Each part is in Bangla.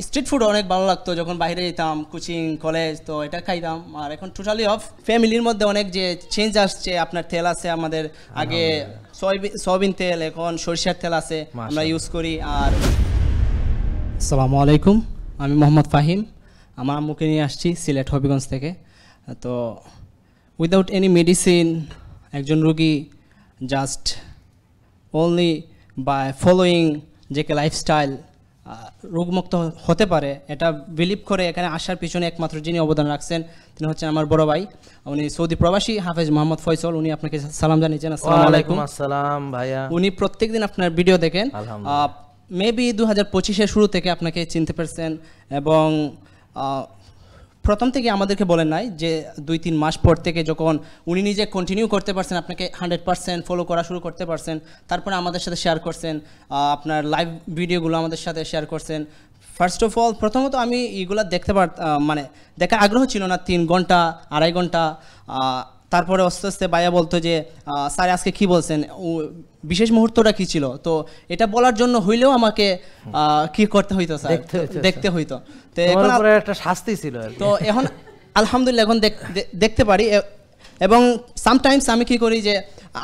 স্ট্রিট ফুড অনেক ভালো লাগতো যখন বাইরে যেতাম, কোচিং কলেজ, তো এটা খাইতাম। আর এখন টোটালি অফ। ফ্যামিলির মধ্যে অনেক যে চেঞ্জ আসছে, আপনার তেল আছে আমাদের, আগে সয়াবিন তেল, এখন সরিষার তেল আছে, আমরা ইউজ করি। আর আসসালামু আলাইকুম, আমি মোহাম্মদ ফাহিম। আমার আম্মুকে নিয়ে আসছি সিলেট হবিগঞ্জ থেকে। তো উইদাউট এনি মেডিসিন একজন রোগী জাস্ট অনলি বাই ফলোয়িং জেকে লাইফস্টাইল রোগমুক্ত হতে পারে, এটা বিলিভ করে এখানে আসার পিছনে একমাত্র যিনি অবদান রাখছেন তিনি হচ্ছেন আমার বড় ভাই, উনি সৌদি প্রবাসী হাফেজ মোহাম্মদ ফয়সল। উনি আপনাকে সালাম জানিয়েছেন। আসসালামু আলাইকুম। আসসালাম ভাইয়া। উনি প্রত্যেকদিন আপনার ভিডিও দেখেন, মেবি 2025-এর শুরু থেকে আপনাকে চিনতে পারছেন, এবং প্রথম থেকে আমাদেরকে বলেন নাই যে 2-3 মাস পর থেকে যখন উনি নিজে কন্টিনিউ করতে পারছেন, আপনাকে 100% ফলো করা শুরু করতে পারছেন, তারপরে আমাদের সাথে শেয়ার করছেন, আপনার লাইভ ভিডিওগুলো আমাদের সাথে শেয়ার করছেন। ফার্স্ট অফ অল, প্রথমত আমি এগুলো দেখতে মানে দেখার আগ্রহ ছিল না 3 ঘন্টা 2.5 ঘন্টা। তারপরে আস্তে আস্তে ভাইয়া বলতো যে স্যার আজকে কী বলছেন, বিশেষ মুহূর্তটা কী ছিল, তো এটা বলার জন্য হইলেও আমাকে কি করতে হইতো স্যার, দেখতে হইতো। তো এখন একটা শাস্তি ছিল, তো এখন আলহামদুলিল্লাহ এখন দেখতে পারি। এবং সামটাইমস আমি কি করি যে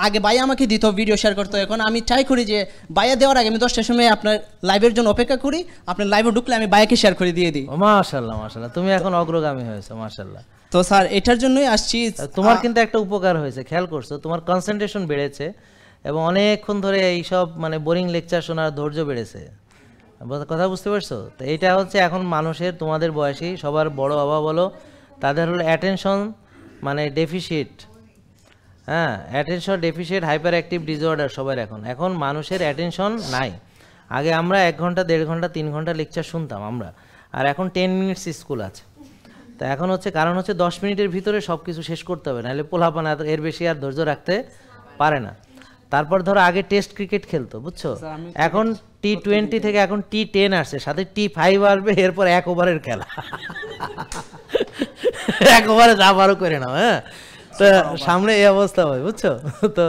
আগে ভাইয়া আমাকে দিত, ভিডিও শেয়ার করতো, এখন আমি ট্রাই করি যে ভাইয়া দেওয়ার আগে আমি 10টার সময় আপনার লাইভের জন্য অপেক্ষা করি, আপনার লাইভে ঢুকলে আমি ভাইয়াকে শেয়ার করে দিয়ে দিই। মাশাআল্লাহ মাশাআল্লাহ, তুমি এখন অগ্রগামী হয়েছো মাশাআল্লাহ। তো স্যার এটার জন্যই আসছি। তোমার কিন্তু একটা উপকার হয়েছে, খেয়াল করছো, তোমার কনসেন্ট্রেশন বেড়েছে এবং অনেকক্ষণ ধরে এইসব মানে বোরিং লেকচার শোনার ধৈর্য বেড়েছে। কথা বুঝতে পারছো? তো এইটা হচ্ছে এখন মানুষের, তোমাদের বয়সী সবার বড় অভাব হলো তাদের হলো অ্যাটেনশন মানে ডেফিসিট। হ্যাঁ, attention deficit hyper active disorder সবার এখন মানুষের অ্যাটেনশন নাই। আগে আমরা 1 ঘন্টা 1.5 ঘন্টা 3 ঘন্টা লেকচার শুনতাম আমরা, আর এখন 10 মিনিটস স্কুল আছে। তো এখন হচ্ছে কারণ হচ্ছে 10 মিনিটের ভিতরে সব কিছু শেষ করতে হবে, নাহলে পোলাপান এর বেশি আর ধৈর্য রাখতে পারে না। তারপর ধরো আগে টেস্ট ক্রিকেট খেলতো, বুঝছো, এখন T20 থেকে এখন T10 আসছে, সাথে T5 আসবে, এরপর 1 ওভারের খেলা। 1 ওভারে যা পারো করে নাও। হ্যাঁ, তো সামনে এই অবস্থা হয়, বুঝছো। তো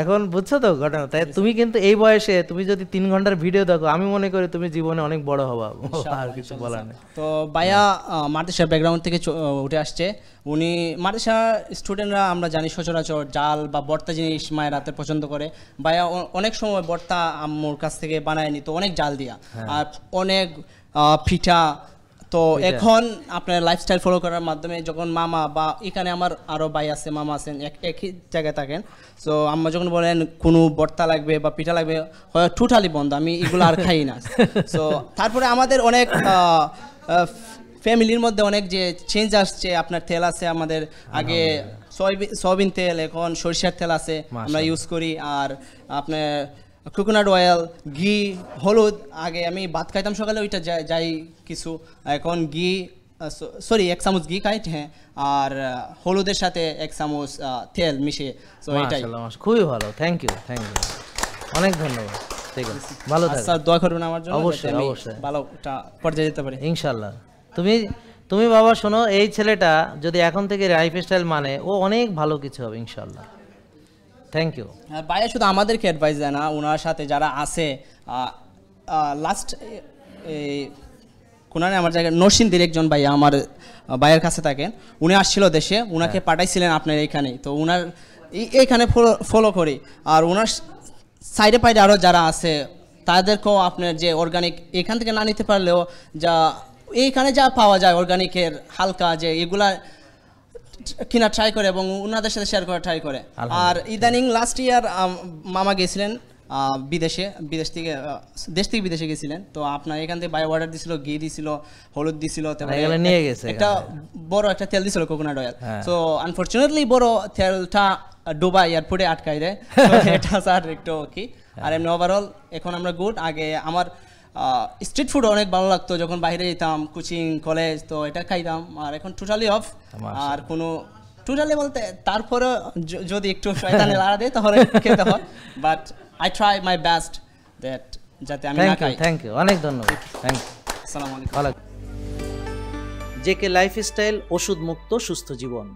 এখন বুঝছো তো ঘটনা। তাই তুমি কিন্তু এই বয়সে তুমি যদি 3 ঘন্টার ভিডিও দেখো, আমি মনে করি তুমি জীবনে অনেক বড় হবা, আর কিছু বলার নেই। তো ভাইয়া মাদ্রাসা ব্যাকগ্রাউন্ড থেকে উঠে আসছে। উনি মাদ্রাসা স্টুডেন্টরা আমরা জানি সচরাচর জাল বা ভর্তা জিনিস মায়ের হাতে পছন্দ করে। ভাইয়া অনেক সময় ভর্তা আম্মুর কাছ থেকে বানায় নিত অনেক জাল দিয়া, আর অনেক পিঠা। তো এখন আপনার লাইফস্টাইল ফলো করার মাধ্যমে যখন মামা বা এখানে আমার আরও ভাই আছে, মামা আছেন, একই জায়গায় থাকেন, সো আম্মা যখন বলেন কোনো ভর্তা লাগবে বা পিঠা লাগবে, টোটালি বন্ধ, আমি এগুলো আর খাই না। সো তারপরে আমাদের অনেক ফ্যামিলির মধ্যে অনেক যে চেঞ্জ আসছে, আপনার তেল আছে আমাদের, আগে সয়াবিন তেল, এখন সরিষার তেল আছে, আমরা ইউজ করি। আর আপনার কোকোনাট অয়েল, ঘি, হলুদ, আগে আমি ভাত খাইতাম সকালে, ওইটা যাই কিছু, এখন ঘি, সরি 1 চামচ ঘি খাই, হ্যাঁ, আর হলুদের সাথে 1 চামচ তেল মিশিয়ে। সো এটাই খুবই ভালো, থ্যাংক ইউ অনেক ধন্যবাদ। ঠিক আছে, ভালো থাকো স্যার, দোয়া করবেন আমার জন্য, অবশ্যই অবশ্যই ভালোটা পর্যায়ে যেতে পারে ইনশাআল্লাহ। তুমি বাবা শোনো, এই ছেলেটা যদি এখন থেকে লাইফস্টাইল মানে, ও অনেক ভালো কিছু হবে ইনশাআল্লাহ। Thank you. ভাইয়া শুধু আমাদেরকে অ্যাডভাইস দেয় না, ওনার সাথে যারা আছে, লাস্ট কোনারে আমার জায়গায় নরসিংদীর একজন ভাইয়া আমার ভাইয়ের কাছে থাকেন, উনি আসছিল দেশে, ওনাকে পাঠাইছিলেন আপনার এইখানে, তো ওনার এইখানে ফলো করি। আর ওনার সাইডে পাইডে আরও যারা আছে তাদেরকেও আপনার যে অর্গানিক এখান থেকে না নিতে পারলেও যা এইখানে যা পাওয়া যায় অর্গানিকের হালকা, যে এগুলা কিনা ট্রাই করে এবং ওনাদের সাথে শেয়ার করা ট্রাই করে। আর ইদানিং লাস্ট ইয়ার মামা গেছিলেন দেশ থেকে বিদেশে গেছিলেন, তো আপনার এখান থেকে বায়ো ওয়াটার দিছিল, ঘি দিছিল, হলুদ দিছিল, নিয়ে গেছে একটা বড় একটা তেল দিছিল কোকোনাট অয়েল। সো আনফরচুনেটলি বড় তেলটা দুবাই এয়ারপোর্টে আটকাই দেয়, এটা স্যার একটু কি। আর এমনি ওভারঅল এখন আমরা গুড। আগে আমার স্ট্রিট ফুড অনেক ভালো লাগতো যখন বাইরে যেতাম, কোচিং কলেজ, তো এটা খাইতাম। আর এখন টোটালি অফ। আর কোনো টোটালি বলতে তারপরে যদি একটু শয়তানি লাড়া দেয় তাহলে খেতে হয়, but I try my best that যাতে আমি না খাই। থ্যাংক ইউ, অনেক ধন্যবাদ, থ্যাংক ইউ। আসসালামু আলাইকুম। জেকে লাইফস্টাইল, ওষুধ মুক্ত সুস্থ জীবন।